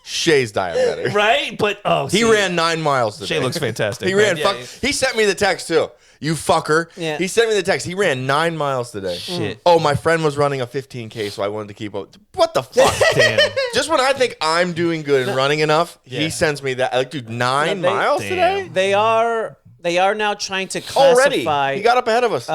Shay's diabetic, right? But he ran 9 miles today. Shay looks fantastic. He ran. He sent me the text too. You fucker. Yeah. He sent me the text. He ran 9 miles today. Shit. Oh, my friend was running a 15K, so I wanted to keep up. What the fuck? Damn. Just when I think I'm doing good and running enough, he sends me that. Like, dude, 9 miles today? They are now trying to classify. He got up ahead of us.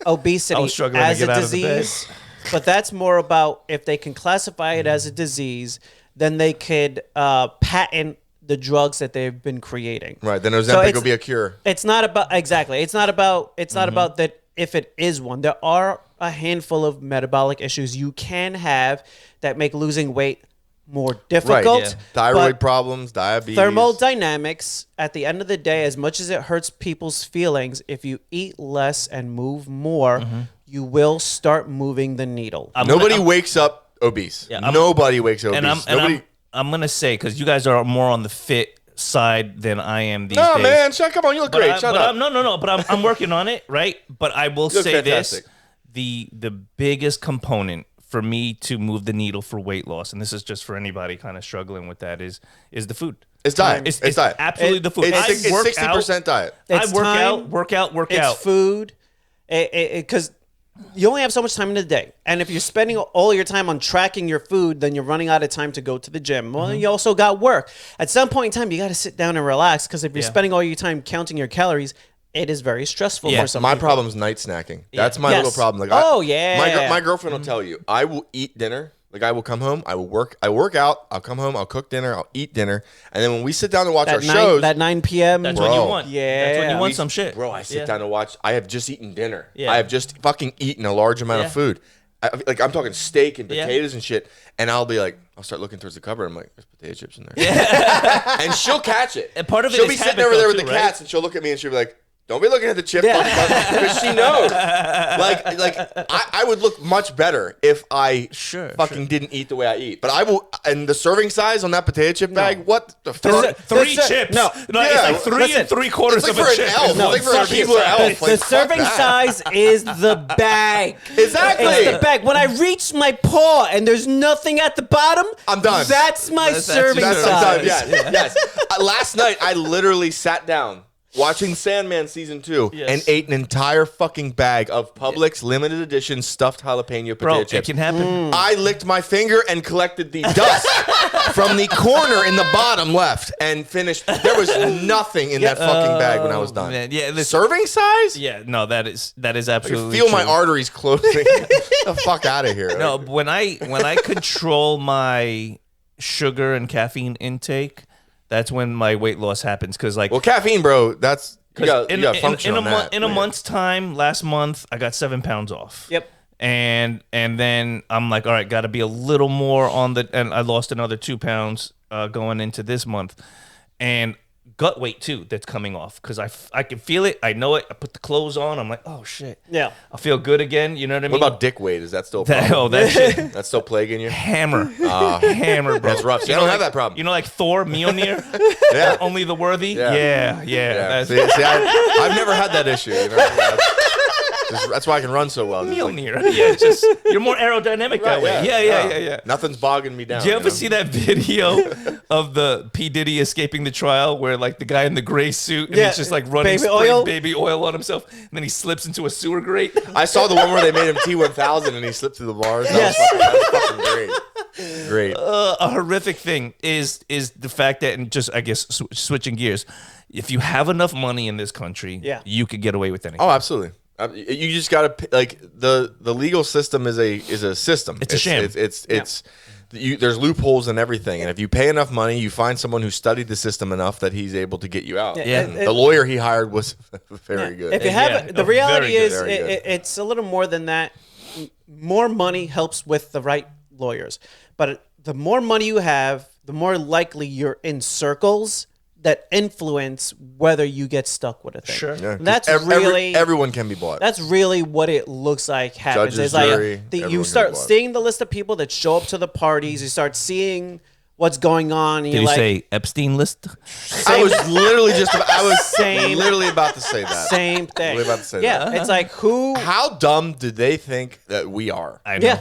Obesity as a disease. But that's more about if they can classify it as a disease, then they could patent the drugs that they've been creating. Right. Then Ozempic will be a cure. It's not about It's not about that if it is one. There are a handful of metabolic issues you can have that make losing weight more difficult. Right, yeah. Thyroid problems, diabetes. Thermodynamics, at the end of the day, as much as it hurts people's feelings, if you eat less and move more, you will start moving the needle. Nobody wakes up obese. Yeah, nobody wakes up obese. I'm going to say, because you guys are more on the fit side than I am these days. No, man. Come on. You look great. Shut up. No. But I'm working on it, right? But I will say fantastic. This. The biggest component for me to move the needle for weight loss, and this is just for anybody kind of struggling with that, is the food. It's diet. It's diet. Absolutely the food. It's 60% diet. I work out. It's food. Because you only have so much time in the day. And if you're spending all your time on tracking your food, then you're running out of time to go to the gym. Well, you also got work. At some point in time, you got to sit down and relax, because if you're spending all your time counting your calories, it is very stressful for some My people. problem is night snacking. That's my little problem. Like, my girlfriend will tell you, I will eat dinner. Like, I will come home, I work out, I'll come home, I'll cook dinner, I'll eat dinner, and then when we sit down to watch our shows, that 9 p.m. That's when you want. Yeah, that's when you want some shit. Bro, I sit down to watch. I have just eaten dinner. Yeah. I have just fucking eaten a large amount of food. I'm talking steak and potatoes and shit, and I'll be like, I'll start looking towards the cupboard. I'm like, there's potato chips in there. And she'll catch it. And part of it she'll is be sitting over there with the cats, and she'll look at me and she'll be like, don't be looking at the chip because she knows. I would look much better if I didn't eat the way I eat. But I will, and the serving size on that potato chip bag, what the fuck? Three chips. No, it's like 3 3/4 it's like of for a chip. Elf. No, it's like for a Keebler elf. The serving size is the bag. Exactly. It's the bag. When I reach my paw and there's nothing at the bottom, I'm done. That's my serving size. I'm done. Yes. Last night, I literally sat down watching Sandman Season 2 and ate an entire fucking bag of Publix limited edition stuffed jalapeno potato chips. It can happen. I licked my finger and collected the dust from the corner in the bottom left and finished. There was nothing in that fucking bag when I was done. Man. Yeah, serving size? Yeah, no, that is absolutely I can feel true. my arteries closing. Get the fuck out of here. No, when I control my sugar and caffeine intake, that's when my weight loss happens. Because caffeine, bro, that's you got function on that. In a month's time, last month I got 7 pounds off. Yep. And then I'm like, all right, got to be a little more on and I lost another 2 pounds going into this month, and gut weight too that's coming off, because I can feel it, I know it. I put the clothes on, I'm like, oh shit, yeah, I feel good again. You know what I mean? What about dick weight? Is that still a problem? that shit? That's still plaguing you? Hammer, hammer, bro. That's rough. So you don't have that problem. You know, like Thor, Mjolnir. Yeah. Only the worthy. Yeah. See, I've never had that issue. You know? That's why I can run so well. Mjolnir. Yeah, just you're more aerodynamic that way. Yeah. Nothing's bogging me down. Did you ever see that video of the P. Diddy escaping the trial, where like the guy in the gray suit and he's just like running baby oil on himself, and then he slips into a sewer grate? I saw the one where they made him T1000 and he slipped through the bars. That was fucking great. Great. A horrific thing is the fact that, and just I guess switching gears, if you have enough money in this country, you could get away with anything. Oh, absolutely. You just gotta the legal system is a system. It's a sham. There's loopholes in everything, and if you pay enough money, you find someone who studied the system enough that he's able to get you out. The lawyer he hired was very good. If you have the reality is it's a little more than that. More money helps with the right lawyers, but the more money you have, the more likely you're in circles that influence whether you get stuck with a thing. Sure. Yeah, that's really everyone can be bought. That's really what it looks like happens. Judges, it's like jury, you start seeing the list of people that show up to the parties. You start seeing what's going on. And Did you say Epstein list? I was literally literally about to say that. Same thing. Literally about to say that. Yeah, it's like How dumb do they think that we are? I know. Yeah.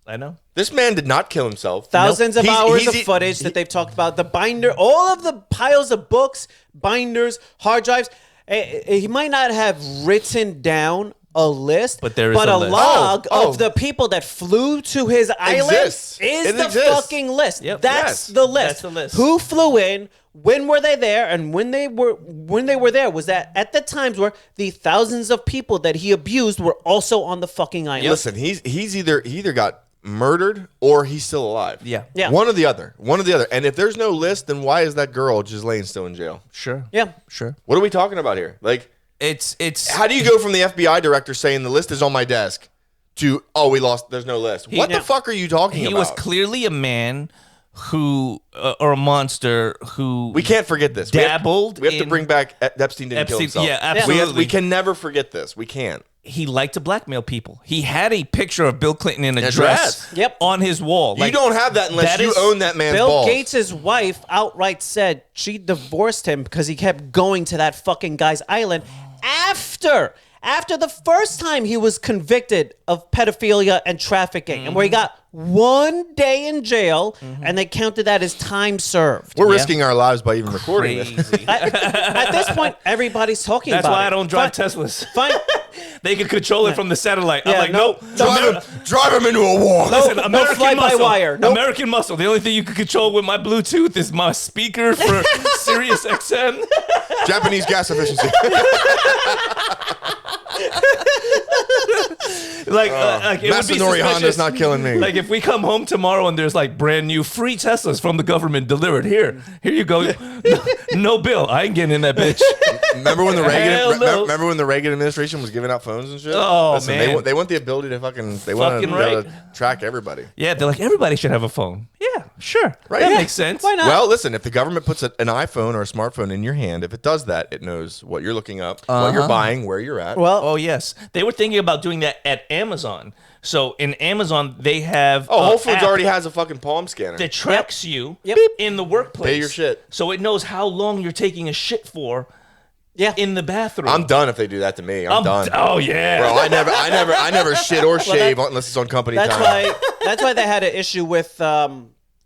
I know. This man did not kill himself. Thousands of hours of footage that they've talked about. The binder, all of the piles of books, binders, hard drives. He might not have written down a list, but there is a log of the people that flew to his island is the fucking list. Yep. That's the list. That's the list. Who flew in? When were they there? And when they were there, was that at the times where the thousands of people that he abused were also on the fucking island? Listen, he either got murdered or he's still alive. Yeah. One or the other. And if there's no list, then why is that girl Ghislaine still in jail? Sure. Yeah. Sure. What are we talking about here? Like, it's how do you go from the FBI director saying the list is on my desk to we lost, there's no list? What the fuck are you talking about? He was clearly a man who or a monster who we can't forget this. Dabbled. We have to bring back Epstein didn't kill himself. Yeah, absolutely. We can never forget this. We can't. He liked to blackmail people. He had a picture of Bill Clinton in a dress on his wall. You don't have that unless you own that man's balls. Bill Gates' wife outright said she divorced him because he kept going to that fucking guy's island after the first time he was convicted of pedophilia and trafficking, and where he got 1 day in jail, and they counted that as time served. We're risking our lives by even recording this. At this point, everybody's talking about it. That's why I don't drive Teslas. They could control it from the satellite. Yeah, I'm like, nope. Drive him into a wall. Listen, no American fly-by wire. Nope. American muscle. The only thing you can control with my Bluetooth is my speaker for Sirius XM. Japanese gas efficiency. Masanori Honda's not killing me. Like if we come home tomorrow and there's like brand new free Teslas from the government delivered here you go. No bill. I ain't getting in that bitch. Remember when the Reagan administration was giving out phones and shit? Oh, listen, man, they want the ability to they want to track everybody. Yeah, they're like everybody should have a phone. Yeah, sure, right. That makes sense. Why not? Well, listen, if the government puts an iPhone or a smartphone in your hand, if it does that, it knows what you're looking up, what you're buying, where you're at. Well, oh yes, they were thinking about doing that at Amazon. So in Amazon, they have Whole Foods already has a fucking palm scanner that tracks you in the workplace. Pay your shit, so it knows how long you're taking a shit for. Yeah, in the bathroom. I'm done if they do that to me. I'm done. Oh yeah, bro. I never shit or shave unless it's on company time. That's why they had an issue with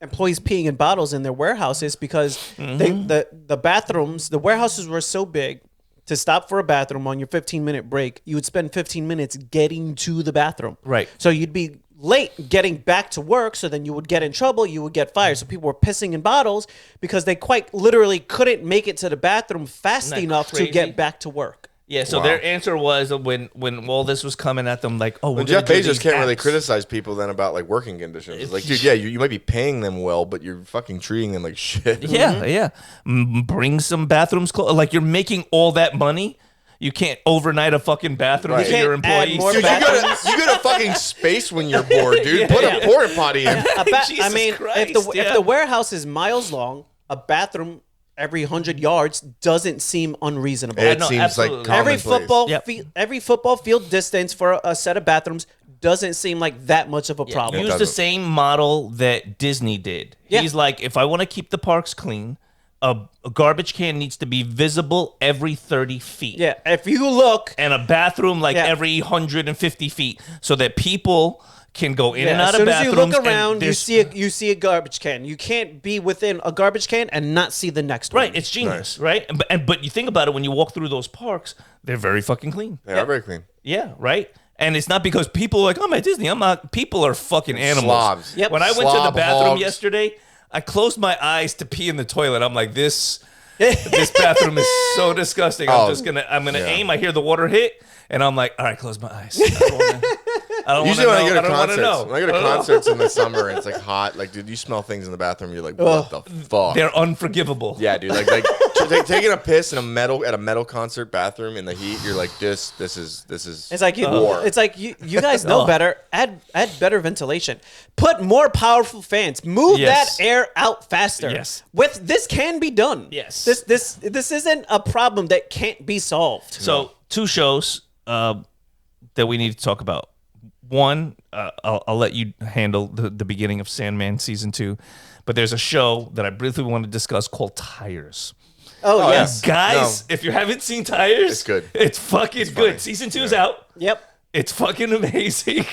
employees peeing in bottles in their warehouses because the bathrooms, the warehouses were so big. To stop for a bathroom on your 15-minute break, you would spend 15 minutes getting to the bathroom. Right. So you'd be late getting back to work, so then you would get in trouble, you would get fired. So people were pissing in bottles because they quite literally couldn't make it to the bathroom fast enough to get back to work. Yeah, so their answer was when all this was coming at them, like, oh, Jeff Bezos can't really criticize people then about like working conditions. Like, dude, yeah, you might be paying them well, but you're fucking treating them like shit. Yeah. Bring some bathrooms close. Like, you're making all that money. You can't overnight a fucking bathroom for your employees. Dude, you got a fucking space when you're bored, dude. Put a porta potty in. If the warehouse is miles long, a bathroom every 100 yards doesn't seem unreasonable. It seems like commonplace. Every football field distance for a set of bathrooms doesn't seem like that much of a problem. Use the same model that Disney did. He's like, if I want to keep the parks clean, a garbage can needs to be visible every 30 feet. Yeah, if you look. And a bathroom every 150 feet so that people can go in and out of bathrooms. As soon as you look around, you see a garbage can. You can't be within a garbage can and not see the next one. Right, it's genius, right? But you think about it, when you walk through those parks, they're very fucking clean. They are very clean. Yeah, right? And it's not because people are like, I'm at Disney. I'm not. People are fucking animals. Slobs. Yep. When I went to the bathroom yesterday, I closed my eyes to pee in the toilet. I'm like, this bathroom is so disgusting. I'm gonna aim. I hear the water hit, and I'm like, all right, close my eyes. I don't Usually want when I go to concerts, concerts in the summer and it's like hot, like, dude, you smell things in the bathroom. You're like, what the fuck? They're unforgivable. Yeah, dude. Like taking a piss in a metal concert bathroom in the heat. You're like, this is. It's like war. It's like you guys know better. Add better ventilation. Put more powerful fans. Move that air out faster. Yes. This can be done. Yes. This isn't a problem that can't be solved. So 2 shows that we need to talk about. One, I'll let you handle the beginning of Sandman season 2, but there's a show that I briefly want to discuss called Tires. Oh yes, guys! If you haven't seen Tires, it's good. It's fucking good. Season 2 is out. Yep. It's fucking amazing.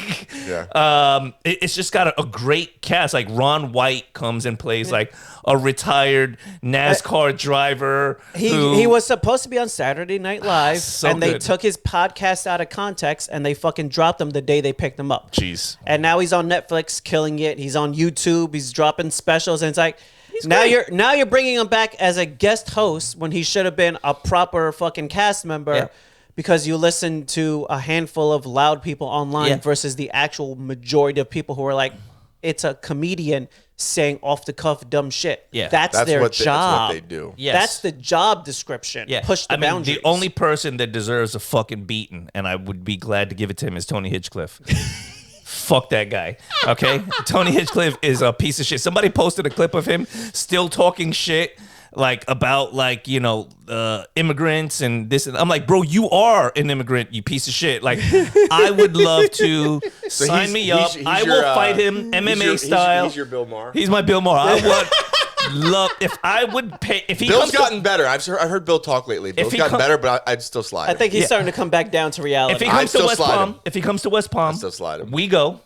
Yeah. It's just got a great cast. Like Ron White comes and plays like a retired NASCAR driver. He was supposed to be on Saturday Night Live, and they good. took his podcast out of context, and they fucking dropped him the day they picked him up. Jeez. And now he's on Netflix, killing it. He's on YouTube. He's dropping specials, and it's like. Now you're bringing him back as a guest host when he should have been a proper fucking cast member. Because you listen to a handful of loud people online versus the actual majority of people who are like, it's a comedian saying off the cuff dumb shit. Yeah. That's their job. That's what they do. Yes. That's the job description. Yeah. Push the boundaries. The only person that deserves a fucking beating, and I would be glad to give it to him, is Tony Hinchcliffe. Fuck that guy. Okay? Tony Hinchcliffe is a piece of shit. Somebody posted a clip of him still talking shit about immigrants and this, and I'm like, bro, you are an immigrant, you piece of shit. Like, I would love to sign me up. I will fight him MMA style. He's your Bill Maher. He's my Bill Maher. I would love if I would pay. If he Bill's gotten better. I've heard Bill talk lately. Bill's gotten better, but I'd still slide. I think he's starting to come back down to reality. If he comes to West Palm, I'd still slide him. We go,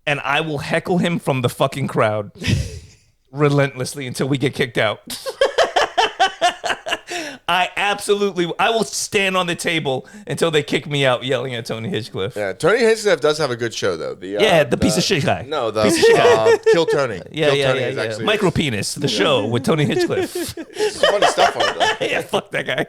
and I will heckle him from the fucking crowd. Relentlessly until we get kicked out. I will stand on the table until they kick me out yelling at Tony Hinchcliffe. Yeah, Tony Hinchcliffe does have a good show though. The piece of shit guy. No, the piece of shit guy. Kill Tony. Yeah, Kill Tony yeah. actually Micro Penis, the show with Tony Hinchcliffe. It's funny stuff on it though. Yeah, fuck that guy.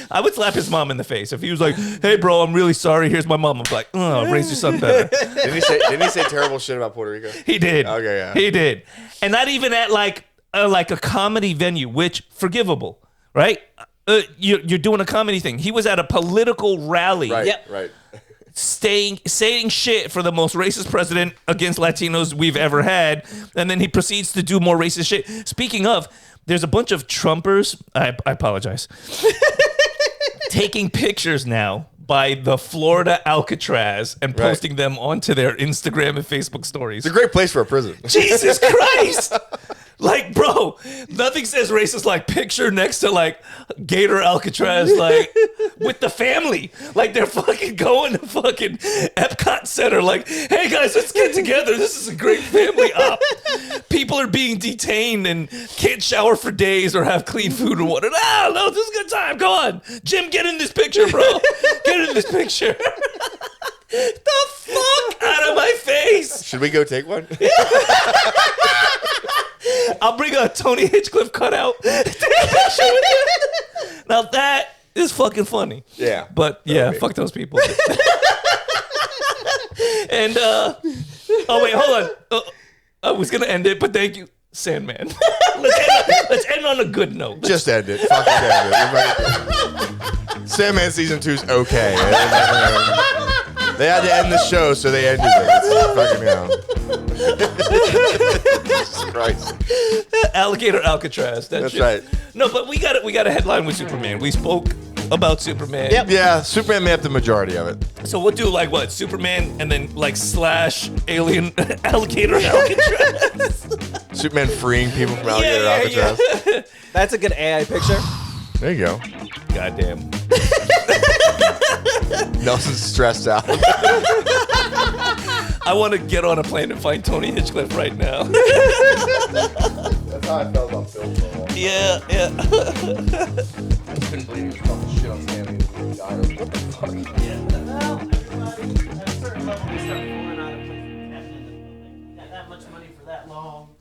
I would slap his mom in the face if he was like, "Hey, bro, I'm really sorry. Here's my mom." I'm like, "Oh, raise your son better." Didn't he say terrible shit about Puerto Rico? He did. Okay, yeah. He did, and not even at like a comedy venue, which forgivable, right? You're doing a comedy thing. He was at a political rally. Right. Yep. Right. Saying shit for the most racist president against Latinos we've ever had, and then he proceeds to do more racist shit. Speaking of, there's a bunch of Trumpers. I apologize. Taking pictures now by the Florida Alcatraz and posting them onto their Instagram and Facebook stories. It's a great place for a prison. Jesus Christ! Like, bro, nothing says racist like picture next to like Gator Alcatraz, like with the family. Like they're fucking going to fucking Epcot Center. Like, hey guys, let's get together. This is a great family op. People are being detained and can't shower for days or have clean food or whatnot. Ah, no, this is a good time. Go on, Jim, get in this picture, bro. Get in this picture. The fuck out of my face. Should we go take one? I'll bring a Tony Hinchcliffe cutout. Take a picture with you. Now that is fucking funny. Yeah. But yeah, fuck those people. And oh wait, hold on. I was gonna end it, but thank you, Sandman. Let's end on a good note. Just end it. Fucking end it. Sandman season 2's okay. They had to end the show, so they ended it. It's fucking Jesus Christ. Alligator Alcatraz. That's shit. Right. No, but we got a headline with Superman. We spoke about Superman. Yep. Yeah, Superman made up the majority of it. So we'll do like what? Superman and then like / alien Alligator Alcatraz. Superman freeing people from Alligator Alcatraz. Yeah. That's a good AI picture. There you go. Goddamn. Nelson's stressed out. I want to get on a plane and find Tony Hinchcliffe right now. That's how I felt on film for a while. Yeah. I couldn't believe he was talking shit on Stanley. What the fuck? Yeah. Well, everybody at a certain level, we start pulling out of places. That much money for that long.